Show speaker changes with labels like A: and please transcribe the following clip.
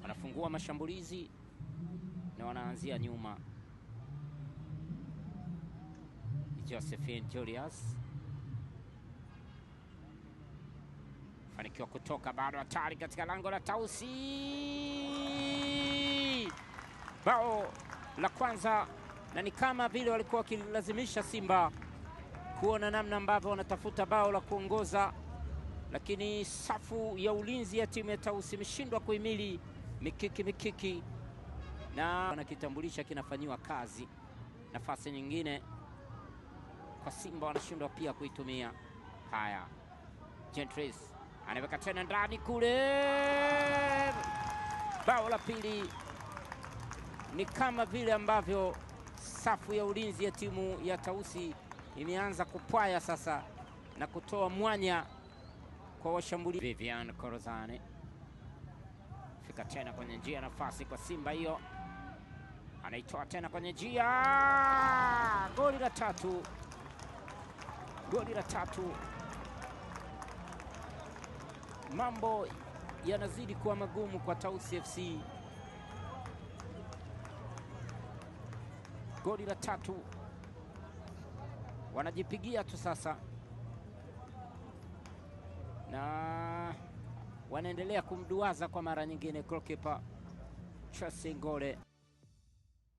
A: wanafungua mashambulizi na wanaanzia nyuma. Josephine Julius fanikiwa kutoka, bado hatari katika lango la Tausi. Bao la kwanza, na ni kama vile walikuwa wakilazimisha Simba kuona namna ambavyo wanatafuta bao la kuongoza, lakini safu ya ulinzi ya timu ya Tausi imeshindwa kuhimili mikiki na wanakitambulisha kinafanywa kazi. Nafasi nyingine kwa Simba wanashindwa pia kuitumia. Haya, Gentris anaweka tena ndani kule, bao la pili. Ni kama vile ambavyo safu ya ulinzi ya timu ya Tausi imeanza kupwaya sasa na kutoa mwanya kwa washambuliaji. Vivian Korozane fika tena kwenye njia, nafasi kwa Simba hiyo, anaitoa tena kwenye njia, goli la tatu. Goli la tatu. Mambo yanazidi kuwa magumu kwa Tausi FC. Goli la tatu, wanajipigia tu sasa na wanaendelea kumduaza kwa mara nyingine goalkeeper Chelsea Ngole.